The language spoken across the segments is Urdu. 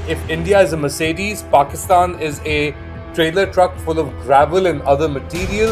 If India is a Mercedes, Pakistan is a trailer truck full of gravel and other material.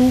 2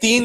3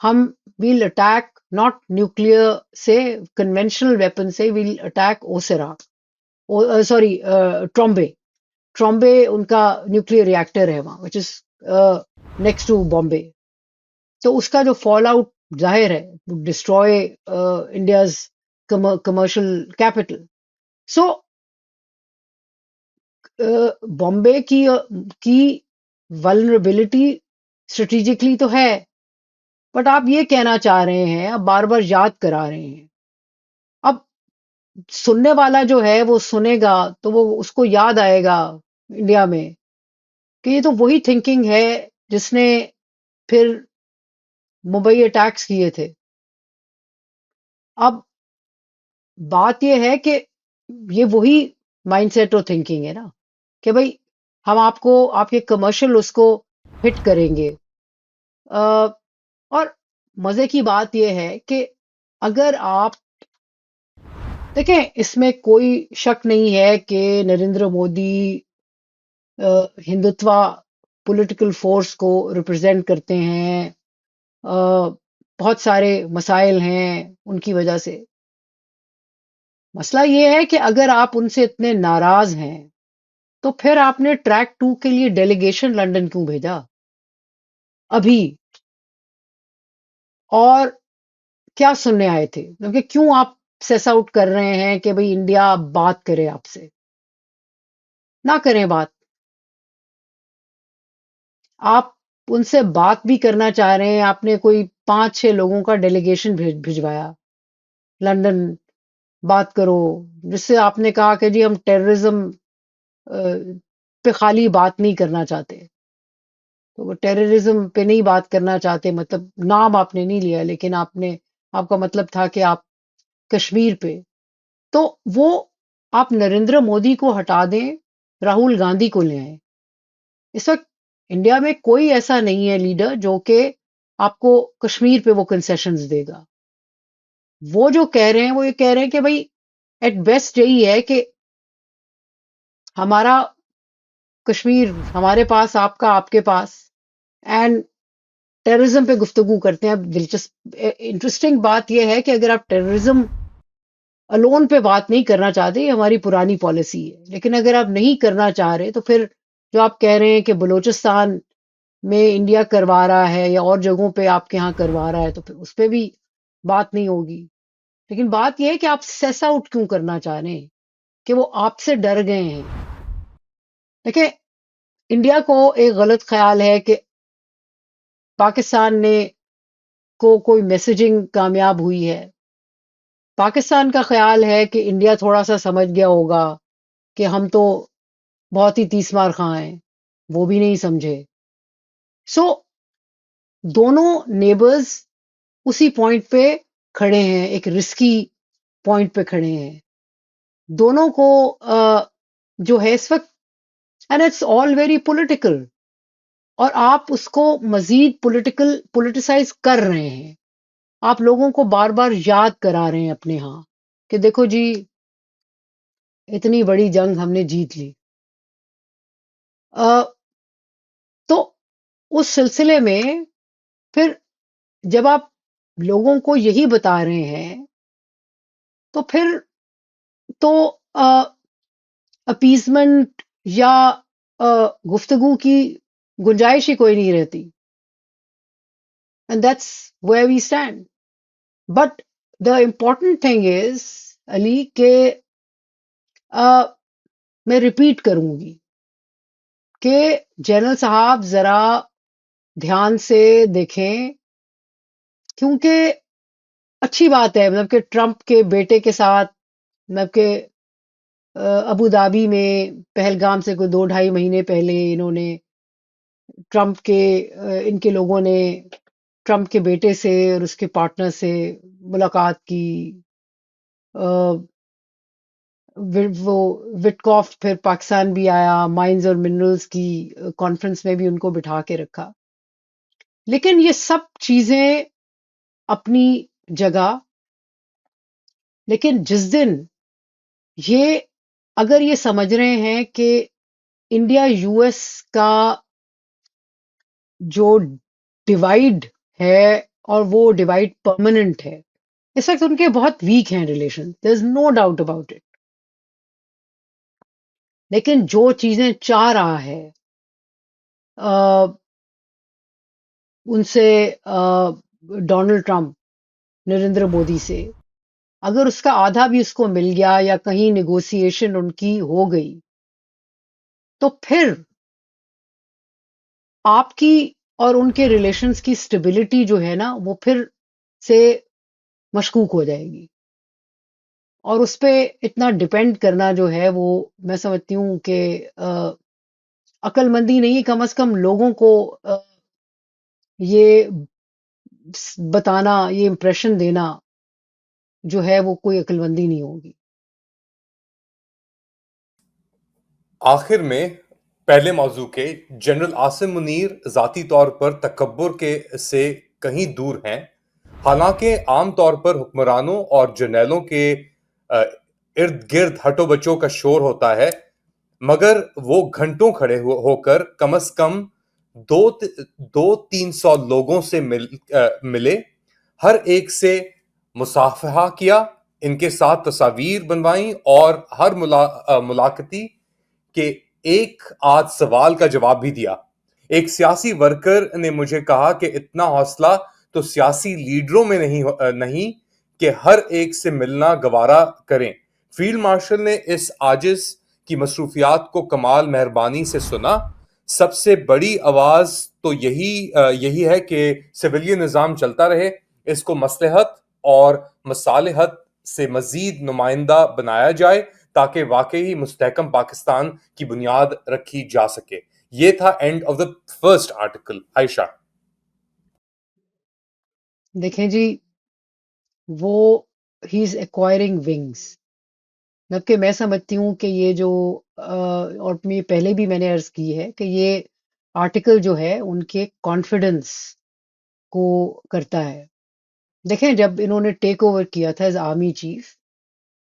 ہم ویل اٹیک ناٹ نیوکلیر سے کنونشنل ویپن سے ویل اٹیک اوسیرا سوری ٹرومبے ان کا نیوکلیر ریئیکٹر ہے وہاں وچ از نیکسٹ ٹو بامبے. تو اس کا جو فال آؤٹ ظاہر ہے ڈسٹروائے انڈیاز کمرشل کیپٹل. سو بامبے کی ولنریبلٹی اسٹریٹجکلی تو ہے، بٹ آپ یہ کہنا چاہ رہے ہیں، آپ بار بار یاد کرا رہے ہیں. اب سننے والا جو ہے وہ سنے گا تو وہ اس کو یاد آئے گا انڈیا میں کہ یہ تو وہی تھنکنگ ہے جس نے پھر ممبئی اٹیکس کیے تھے. اب بات یہ ہے کہ یہ وہی مائنڈ سیٹ اور تھنکنگ ہے نا کہ بھائی ہم آپ کے کمرشل اس کو ہٹ کریں گے. اور مزے کی بات یہ ہے کہ اگر آپ دیکھیں اس میں کوئی شک نہیں ہے کہ نریندر مودی ہندوتوا پولیٹیکل فورس کو ریپرزینٹ کرتے ہیں. بہت سارے مسائل ہیں ان کی وجہ سے. مسئلہ یہ ہے کہ اگر آپ ان سے اتنے ناراض ہیں تو پھر آپ نے ٹریک 2 کے لیے ڈیلیگیشن لنڈن کیوں بھیجا ابھی؟ اور کیا سننے آئے تھے؟ کیونکہ کیوں آپ سیس آؤٹ کر رہے ہیں کہ بھئی انڈیا بات کرے آپ سے؟ نہ کریں بات. آپ ان سے بات بھی کرنا چاہ رہے ہیں، آپ نے کوئی 5-6 لوگوں کا ڈیلیگیشن بھجوایا لنڈن، بات کرو، جس سے آپ نے کہا کہ جی ہم ٹیررزم پہ خالی بات نہیں کرنا چاہتے. تو وہ ٹیررزم پہ نہیں بات کرنا چاہتے مطلب نام آپ نے نہیں لیا، لیکن آپ کا مطلب تھا کہ آپ کشمیر پہ. تو وہ آپ نریندر مودی کو ہٹا دیں، راہل گاندھی کو لے آئیں. اس وقت انڈیا میں کوئی ایسا نہیں ہے لیڈر جو کہ آپ کو کشمیر پہ وہ کنسیشنز دے گا. وہ جو کہہ رہے ہیں وہ یہ کہہ رہے ہیں کہ بھائی ایٹ بیسٹ یہی ہے کہ ہمارا کشمیر ہمارے پاس، آپ کا آپ کے پاس، اینڈ ٹیررزم پہ گفتگو کرتے ہیں. اب دلچسپ انٹرسٹنگ بات یہ ہے کہ اگر آپ ٹیررزم الون پہ بات نہیں کرنا چاہتے، یہ ہماری پرانی پالیسی ہے، لیکن اگر آپ نہیں کرنا چاہ رہے تو پھر جو آپ کہہ رہے ہیں کہ بلوچستان میں انڈیا کروا رہا ہے یا اور جگہوں پہ آپ کے ہاں کروا رہا ہے تو پھر اس پہ بھی بات نہیں ہوگی. لیکن بات یہ ہے کہ آپ سیس آؤٹ کیوں کرنا چاہ رہے ہیں کہ وہ آپ سے ڈر گئے ہیں. دیکھیں انڈیا کو ایک غلط خیال ہے کہ پاکستان نے کوئی میسیجنگ کامیاب ہوئی ہے. پاکستان کا خیال ہے کہ انڈیا تھوڑا سا سمجھ گیا ہوگا کہ ہم تو بہت ہی تیس مار خاں ہیں، وہ بھی نہیں سمجھے. سو دونوں نیبرز اسی پوائنٹ پہ کھڑے ہیں، ایک رسکی پوائنٹ پہ کھڑے ہیں. دونوں کو جو ہے اس وقت and it's all very political, اور آپ اس کو مزید پولیٹیسائز کر رہے ہیں. آپ لوگوں کو بار بار یاد کرا رہے ہیں اپنے ہاں کہ دیکھو جی اتنی بڑی جنگ ہم نے جیت لی. تو اس سلسلے میں پھر جب آپ لوگوں کو یہی بتا رہے ہیں تو پھر تو اپیزمنٹ یا گفتگو کی گنجائش ہی کوئی نہیں رہتی. And that's where we stand. But the important thing is علی کہ میں ریپیٹ کروں گی کہ جنرل صاحب ذرا دھیان سے دیکھیں، کیونکہ اچھی بات ہے مطلب کہ ٹرمپ کے بیٹے کے ساتھ مطلب کہ ابو دھابی میں پہلگام سے کوئی 2-2.5 مہینے پہلے انہوں نے ٹرمپ کے ان کے لوگوں نے ٹرمپ کے بیٹے سے اور اس کے پارٹنر سے ملاقات کی. وہ وٹکاف پھر پاکستان بھی آیا، مائنز اور منرلز کی کانفرنس میں بھی ان کو بٹھا کے رکھا. لیکن یہ سب چیزیں اپنی جگہ، لیکن جس دن یہ اگر یہ سمجھ رہے ہیں کہ انڈیا یو ایس کا جو ڈیوائڈ ہے اور وہ ڈیوائڈ پرماننٹ ہے. اس وقت ان کے بہت ویک ہیں relation, there is no doubt about it. لیکن جو چیزیں چاہ رہا ہے ان سے ڈونلڈ ٹرمپ نریندر مودی سے، اگر اس کا آدھا بھی اس کو مل گیا یا کہیں نیگوسیشن ان کی ہو گئی تو پھر آپ کی اور ان کے ریلیشنز کی سٹیبلٹی جو ہے نا وہ پھر سے مشکوک ہو جائے گی. اور اس پہ اتنا ڈپینڈ کرنا جو ہے وہ میں سمجھتی ہوں کہ عقل مندی نہیں، کم از کم لوگوں کو یہ بتانا، یہ امپریشن دینا جو ہے وہ کوئی عقل مندی نہیں ہوگی. آخر میں پہلے موضوع کے جنرل عاصم منیر ذاتی طور پر تکبر کے سے کہیں دور ہیں، حالانکہ عام طور پر حکمرانوں اور جرنیلوں کے ارد گرد ہٹو بچوں کا شور ہوتا ہے، مگر وہ گھنٹوں کھڑے ہو کر کم از کم 200-300 لوگوں سے ملے، ہر ایک سے مصافحہ کیا، ان کے ساتھ تصاویر بنوائیں اور ہر ملاقاتی کہ ایک آدھ سوال کا جواب بھی دیا. ایک سیاسی ورکر نے مجھے کہا کہ اتنا حوصلہ تو سیاسی لیڈروں میں نہیں کہ ہر ایک سے ملنا گوارا کریں. فیلڈ مارشل نے اس عاجز کی مصروفیات کو کمال مہربانی سے سنا. سب سے بڑی آواز تو یہی ہے کہ سویلین نظام چلتا رہے، اس کو مصلحت اور مصالحت سے مزید نمائندہ بنایا جائے تاکہ واقعی مستحکم پاکستان کی بنیاد رکھی جا سکے. یہ تھا end of the first article. Ayesha. دیکھیں جی، وہ ہی از ایکوائرنگ ونگز، جبکہ میں سمجھتی ہوں کہ یہ جو اور پہلے بھی میں نے عرض کی ہے کہ یہ آرٹیکل جو ہے ان کے کانفیڈنس کو کرتا ہے. دیکھیں جب انہوں نے ٹیک اوور کیا تھا ایز آرمی چیف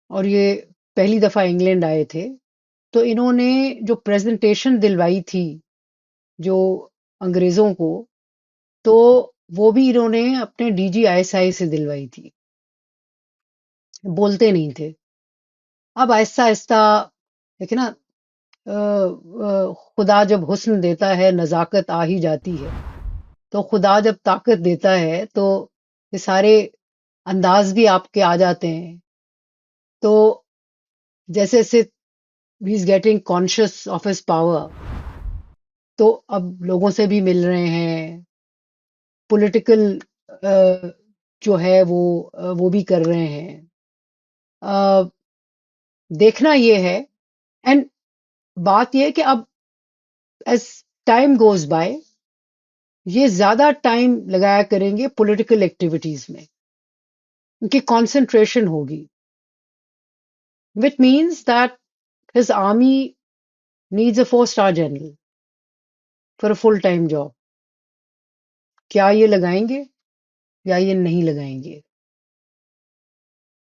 اور یہ پہلی دفعہ انگلینڈ آئے تھے تو انہوں نے جو پریزنٹیشن دلوائی تھی جو انگریزوں کو، تو وہ بھی انہوں نے اپنے D G I S I سے دلوائی تھی. بولتے نہیں تھے. اب آہستہ آہستہ دیکھیں نا، خدا جب حسن دیتا ہے نزاکت آ ہی جاتی ہے، تو خدا جب طاقت دیتا ہے تو یہ سارے انداز بھی آپ کے آ جاتے ہیں. تو جیسے جیسے ہی is getting conscious of his power, تو اب لوگوں سے بھی مل رہے ہیں، پولیٹیکل جو ہے وہ بھی کر رہے ہیں. دیکھنا یہ ہے، اینڈ بات یہ کہ اب ایز ٹائم گوز بائی یہ زیادہ ٹائم لگایا کریں گے پولیٹیکل ایکٹیویٹیز میں، ان کی کانسنٹریشن ہوگی، which means that his army needs a 4 star general for a full time job. کیا یہ لگائیں گے یا یہ نہیں لگائیں گے؟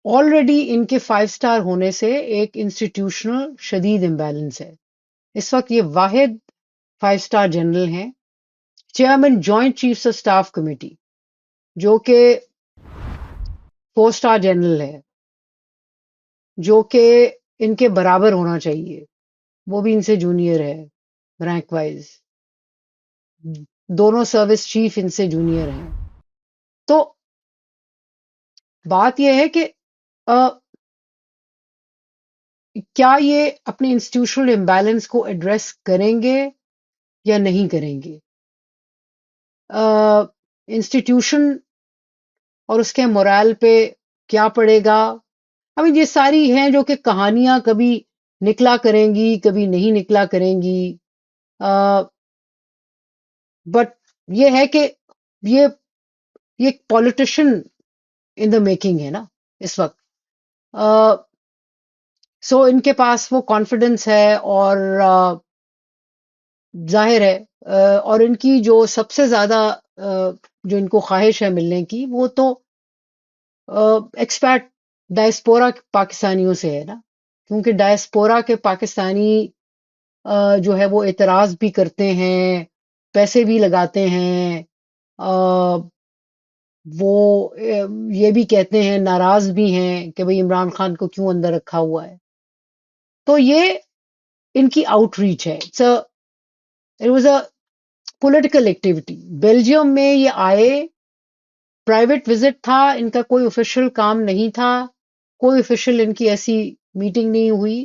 آلریڈی ان کے 5 اسٹار ہونے سے ایک انسٹیٹیوشنل شدید امبیلنس ہے. اس وقت یہ واحد 5 اسٹار جنرل ہیں، chairman joint chiefs of staff committee جو کہ 4 اسٹار جنرل ہے، جو کہ ان کے برابر ہونا چاہیے، وہ بھی ان سے جونیئر ہے رینک وائز. دونوں سروس چیف ان سے جونیئر ہیں. تو بات یہ ہے کہ کیا یہ اپنے انسٹیٹیوشنل امبیلنس کو ایڈریس کریں گے یا نہیں کریں گے؟ انسٹیٹیوشن اور اس کے مورال پہ کیا پڑے گا؟ ابھی یہ ساری ہیں جو کہ کہانیاں کبھی نکلا کریں گی کبھی نہیں نکلا کریں گی، بٹ یہ ہے کہ یہ ایک پولیٹیشین ان دا میکنگ ہے نا اس وقت. سو ان کے پاس وہ کانفیڈنس ہے اور ظاہر ہے اور ان کی جو سب سے زیادہ جو ان کو خواہش ہے ملنے کی، وہ تو ایکسپیٹ ڈائسپورا پاکستانیوں سے ہے نا، کیونکہ ڈائسپورا کے پاکستانی جو ہے وہ اعتراض بھی کرتے ہیں، پیسے بھی لگاتے ہیں، وہ یہ بھی کہتے ہیں، ناراض بھی ہیں کہ بھئی عمران خان کو کیوں اندر رکھا ہوا ہے. تو یہ ان کی آؤٹ ریچ ہے. It was a political activity. Belgium میں یہ آئے، پرائیویٹ وزٹ تھا، ان کا کوئی آفیشیل کام نہیں تھا، کوئی آفیشیل ان کی ایسی میٹنگ نہیں ہوئی.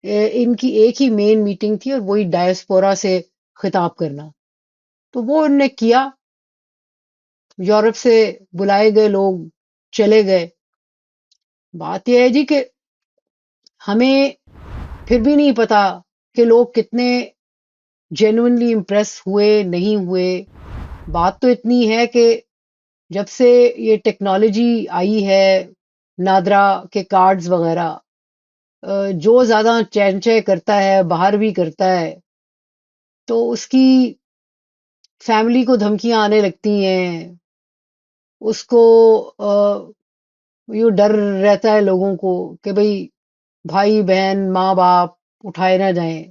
ان کی ایک ہی مین میٹنگ تھی اور وہی ڈائسپورا سے خطاب کرنا. تو وہ انہوں نے کیا. یورپ سے بلائے گئے لوگ چلے گئے. بات یہ ہے جی کہ ہمیں پھر بھی نہیں پتا کہ لوگ کتنے جینوئنلی امپریس ہوئے نہیں ہوئے. بات تو اتنی ہے کہ جب سے یہ ٹیکنالوجی آئی ہے، نادرا کے کارڈز وغیرہ، جو زیادہ چینچے کرتا ہے باہر بھی کرتا ہے تو اس کی فیملی کو دھمکیاں آنے لگتی ہیں، اس کو یہ ڈر رہتا ہے لوگوں کو کہ بھئی بھائی بہن ماں باپ اٹھائے نہ جائیں.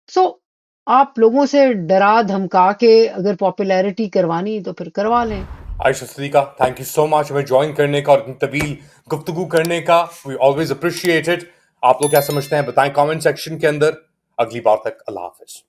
سو آپ لوگوں سے ڈرا دھمکا کے اگر پاپولیرٹی کروانی تو پھر کروا لیں. عائشہ صدیقہ، تھینک یو سو مچ ہمیں جوائن کرنے کا اور اتنی طویل گفتگو کرنے کا. We always appreciate it. آپ لوگ کیا سمجھتے ہیں بتائیں کامنٹ سیکشن کے اندر. اگلی بار تک اللہ حافظ.